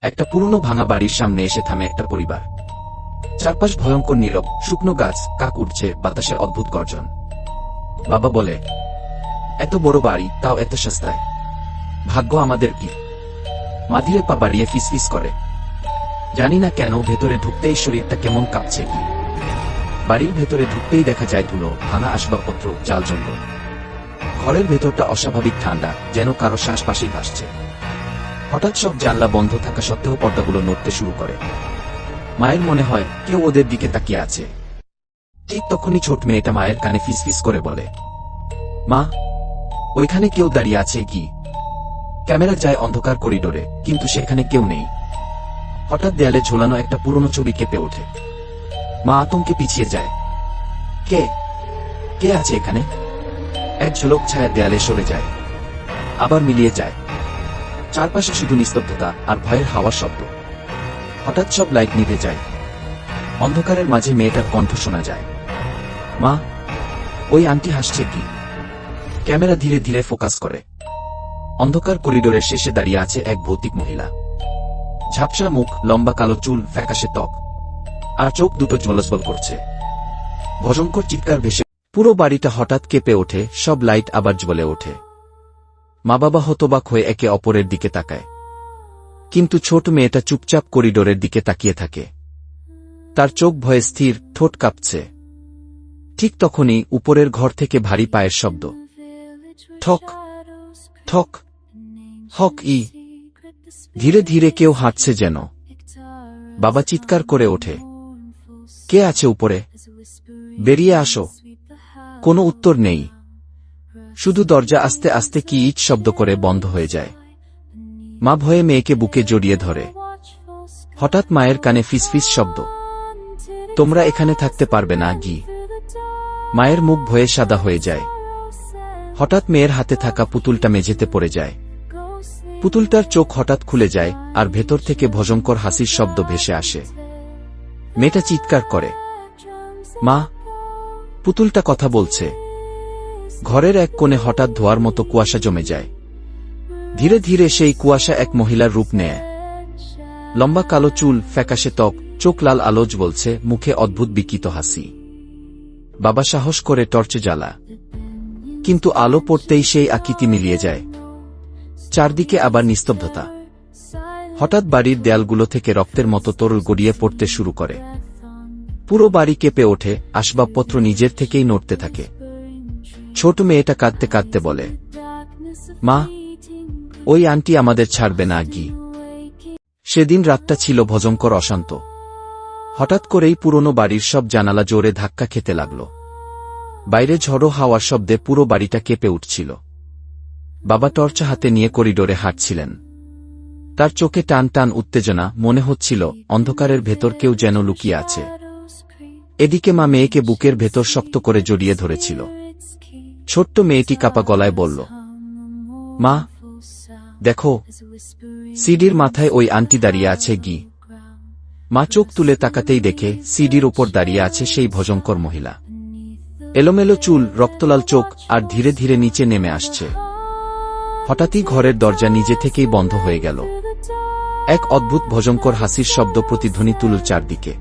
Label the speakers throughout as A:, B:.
A: একটা পুরনো ভাঙা বাড়ির সামনে এসে থামে একটা পরিবার। চারপাশ ভয়ঙ্কর নীরব, শুকনো গাছ, কাক উঠছে, বাতাসের অদ্ভুত গর্জন। বাবা বলে, এত বড় বাড়ি, তাও এত সস্তায়। ভাগ্য আমাদের কি? মা ধীরে পা বাড়িয়ে ফিসফিস করে, জানি না কেন ভেতরে ঢুকতেই শরীরটা কেমন কাঁপছে। কি বাড়ির ভেতরে ঢুকতেই দেখা যায় ধুলো, ভাঙা আসবাবপত্র, জাল জঙ্গল। ঘরের ভেতরটা অস্বাভাবিক ঠান্ডা, যেন কারো শ্বাস পাশেই ভাসছে। হঠাৎ সব জানলা বন্ধ থাকা সত্ত্বেও পর্দাগুলো নড়তে শুরু করে। মায়ের মনে হয় কেউ ওদের দিকে তাকিয়ে আছে। ঠিক তখনই ছোট মেয়েটা মায়ের কানে ফিসফিস করে বলে, মা, ওইখানে কেউ দাঁড়িয়ে আছে কি? ক্যামেরা যায় অন্ধকার করিডোরে, কিন্তু সেখানে কেউ নেই। হঠাৎ দেয়ালে ঝোলানো একটা পুরনো ছবি কেঁপে ওঠে। মা আতঙ্কে পিছিয়ে যায়। কে কে আছে এখানে? এক ঝলক ছায়া দেয়ালে সরে যায়, আবার মিলিয়ে যায়। চারপাশে শুধু নিস্তব্ধতা আর ভয়ের হাওয়ার শব্দ। হঠাৎ সব লাইট নিভে যায়। অন্ধকারের মাঝে মেয়েটার কণ্ঠ শোনা যায়, মা, ওই আন্টি হাসছে কি? ক্যামেরা ধীরে ধীরে ফোকাস করে। অন্ধকার করিডোরের শেষে দাঁড়িয়ে আছে এক ভৌতিক মহিলা। ঝাপসা মুখ, লম্বা কালো চুল, ফ্যাকাশে ত্বক, আর চোখ দুটো জ্বলজ্বল করছে। ভয়ঙ্কর চিৎকার ভেসে পুরো বাড়িটা হঠাৎ কেঁপে ওঠে, সব লাইট আবার জ্বলে ওঠে। মা বাবা হতবাক হয়ে একে অপরের দিকে তাকায়, কিন্তু ছোট মেয়েটা চুপচাপ করিডোরের দিকে তাকিয়ে থাকে। তার চোখ ভয়ে স্থির, ঠোঁট কাঁপছে। ঠিক তখনই উপরের ঘর থেকে ভারী পায়ের শব্দ। ঠক ঠক, হক ই। ধীরে ধীরে কেউ হাঁটছে যেন। বাবা চিৎকার করে ওঠে, কে আছে উপরে? বেরিয়ে আসো। কোনো উত্তর নেই, শুধু দরজা আস্তে আস্তে কি ইট শব্দ করে বন্ধ হয়ে যায়। মা ভয়ে মেয়েকে বুকে জড়িয়ে ধরে। হঠাৎ মায়ের কানে ফিসফিস শব্দ, তোমরা এখানে থাকতে পারবে না গি। মায়ের মুখ ভয়ে সাদা হয়ে যায়। হঠাৎ মেয়ের হাতে থাকা পুতুলটা মেঝেতে পড়ে যায়। পুতুলটার চোখ হঠাৎ খুলে যায়, আর ভেতর থেকে ভয়ঙ্কর হাসির শব্দ ভেসে আসে। মেয়েটা চিৎকার করে, মা, পুতুলটা কথা বলছে। ঘরের এক কোণে হঠাৎ ধোয়ার মতো কুয়াশা জমে যায়। ধীরে ধীরে সেই কুয়াশা এক মহিলার রূপ নেয়। লম্বা কালো চুল, ফ্যাকাশে ত্বক, চোখ লাল আলোজ বলছে, মুখে অদ্ভুত বিকৃত হাসি। বাবা সাহস করে টর্চে জ্বালা, কিন্তু আলো পড়তেই সেই আকৃতি মিলিয়ে যায়। চারদিকে আবার নিস্তব্ধতা। হঠাৎ বাড়ির দেয়ালগুলো থেকে রক্তের মতো তরল গড়িয়ে পড়তে শুরু করে। পুরো বাড়ি কেঁপে ওঠে, আসবাবপত্র নিজের থেকেই নড়তে থাকে। ছোট মেয়েটা কাঁদতে কাঁদতে বলে, মা, ওই আন্টি আমাদের ছাড়বে না গি। সেদিন রাতটা ছিল ভয়ঙ্কর অশান্ত। হঠাৎ করেই পুরনো বাড়ির সব জানালা জোরে ধাক্কা খেতে লাগল। বাইরে ঝড়ো হাওয়ার শব্দে পুরো বাড়িটা কেঁপে উঠছিল। বাবা টর্চ হাতে নিয়ে করিডোরে হাঁটছিলেন। তার চোখে টান টান উত্তেজনা, মনে হচ্ছিল অন্ধকারের ভেতর কেউ যেন লুকিয়ে আছে। এদিকে মা মেয়েকে বুকের ভেতর শক্ত করে জড়িয়ে ধরেছিল। ছোট্ট মেয়েটি কাঁপা গলায় বলল, মা, দেখো, সিডির মাথায় ওই আন্টি দাঁড়িয়ে আছে গি। মা চোখ তুলে তাকাতেই দেখে সিডির ওপর দাঁড়িয়ে আছে সেই ভয়ঙ্কর মহিলা। এলোমেলো চুল, রক্তলাল চোখ, আর ধীরে ধীরে নিচে নেমে আসছে। হঠাৎই ঘরের দরজা নিজে থেকেই বন্ধ হয়ে গেল। এক অদ্ভুত ভয়ঙ্কর হাসির শব্দ প্রতিধ্বনি তুলল চারদিকে।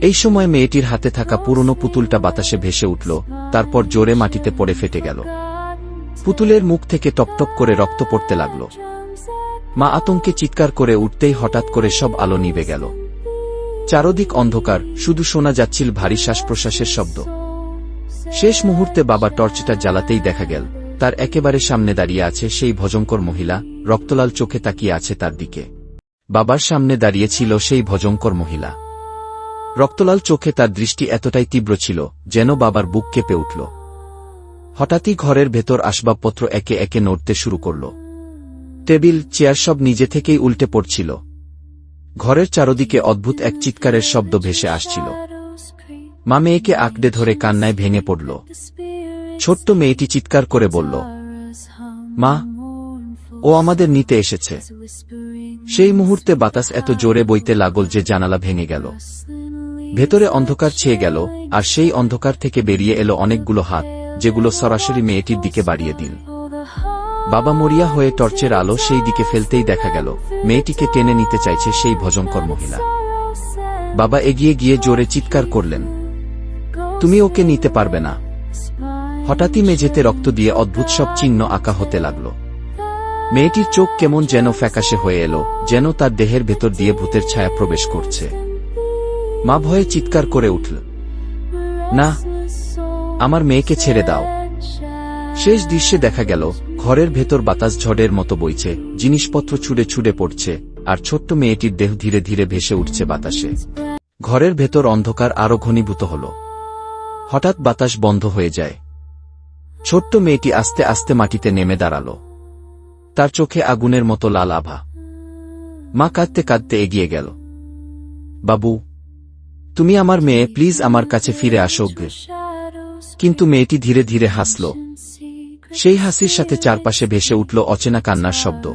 A: এই সময় মেয়েটির হাতে থাকা পুরনো পুতুলটা বাতাসে ভেসে উঠল, তারপর জোরে মাটিতে পড়ে ফেটে গেল। পুতুলের মুখ থেকে টপটপ করে রক্ত পড়তে লাগল। মা আতঙ্কে চিৎকার করে উঠতেই হঠাৎ করে সব আলো নিভে গেল। চারদিক অন্ধকার, শুধু শোনা যাচ্ছিল ভারী শ্বাস প্রশ্বাসের শব্দ। শেষ মুহূর্তে বাবা টর্চটা জ্বালাতেই দেখা গেল তার একেবারে সামনে দাঁড়িয়ে আছে সেই ভয়ঙ্কর মহিলা, রক্তলাল চোখে তাকিয়ে আছে তার দিকে। বাবার সামনে দাঁড়িয়ে ছিল সেই ভয়ঙ্কর মহিলা। রক্তলাল চোখে তার দৃষ্টি এতটাই তীব্র ছিল যেন বাবার বুক কেঁপে উঠল। হঠাৎই ঘরের ভেতর আসবাবপত্র একে একে নড়তে শুরু করল। টেবিল, চেয়ার সব নিজে থেকেই উল্টে পড়ছিল। ঘরের চারদিকে অদ্ভুত এক চিৎকারের শব্দ ভেসে আসছিল। মা মেয়েকে আঁকড়ে ধরে কান্নায় ভেঙে পড়ল। ছোট্ট মেয়েটি চিৎকার করে বলল, মা, ও আমাদের নিতে এসেছে। সেই মুহূর্তে বাতাস এত জোরে বইতে লাগল যে জানালা ভেঙে গেল। ভেতরে অন্ধকার ছেয়ে গেল, আর সেই অন্ধকার থেকে বেরিয়ে এলো অনেকগুলো হাত, যেগুলো সরাসরি মেয়েটির দিকে বাড়িয়ে দিল। বাবা মরিয়া হয়ে টর্চের আলো সেই দিকে ফেলতেই দেখা গেল মেয়েটিকে টেনে নিতে চাইছে সেই ভয়ঙ্কর মহিলা। বাবা এগিয়ে গিয়ে জোরে চিৎকার করলেন, তুমি ওকে নিতে পারবে না। হঠাৎই মেঝেতে রক্ত দিয়ে অদ্ভুত সব চিহ্ন আঁকা হতে লাগল। মেয়েটির চোখ কেমন যেন ফ্যাকাশে হয়ে এলো, যেন তার দেহের ভেতর দিয়ে ভূতের ছায়া প্রবেশ করছে। মা ভয়ে চিৎকার করে উঠল, না, আমার মেয়েকে ছেড়ে দাও। শেষ দৃশ্যে দেখা গেল ঘরের ভেতর বাতাস ঝড়ের মতো বইছে, জিনিসপত্র ছুড়ে ছুড়ে পড়ছে, আর ছোট্ট মেয়েটির দেহ ধীরে ধীরে ভেসে উঠছে বাতাসে। ঘরের ভেতর অন্ধকার আরো ঘনীভূত হল। হঠাৎ বাতাস বন্ধ হয়ে যায়। ছোট্ট মেয়েটি আস্তে আস্তে মাটিতে নেমে দাঁড়াল। তার চোখে আগুনের মতো লাল আভা। মা কাঁদতে কাঁদতে এগিয়ে গেল, বাবু, তুমি আমার মেয়ে, প্লিজ আমার কাছে ফিরে আসো। কিন্তু মেয়েটি ধীরে ধীরে হাসল। সেই হাসির সাথে চারপাশে ভেসে উঠল অচেনা কান্নার শব্দ।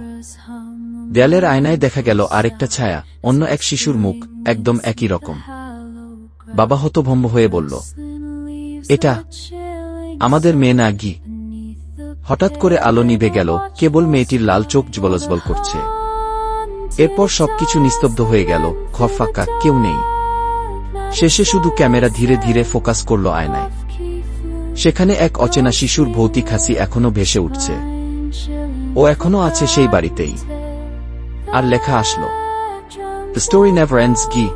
A: দেয়ালের আয়নায় দেখা গেল আরেকটা ছায়া, অন্য এক শিশুর মুখ, একদম একই রকম। বাবা হতভম্ব হয়ে বলল, এটা আমাদের মেয়ে না গি? হঠাৎ করে আলো নিভে গেল, কেবল মেয়েটির লাল চোখ জ্বলজ্বল করছে। এরপর সবকিছু নিস্তব্ধ হয়ে গেল, ঘর ফাঁকা, কেউ নেই। শেষে শুধু ক্যামেরা ধীরে ধীরে ফোকাস করল আয়নায়। সেখানে এক অচেনা শিশুর ভৌতিক হাসি এখনো ভেসে উঠছে। ও এখনো আছে সেই বাড়িতেই। আর লেখা আসলো, দ্য স্টোরি নেভার এন্ডস, গি।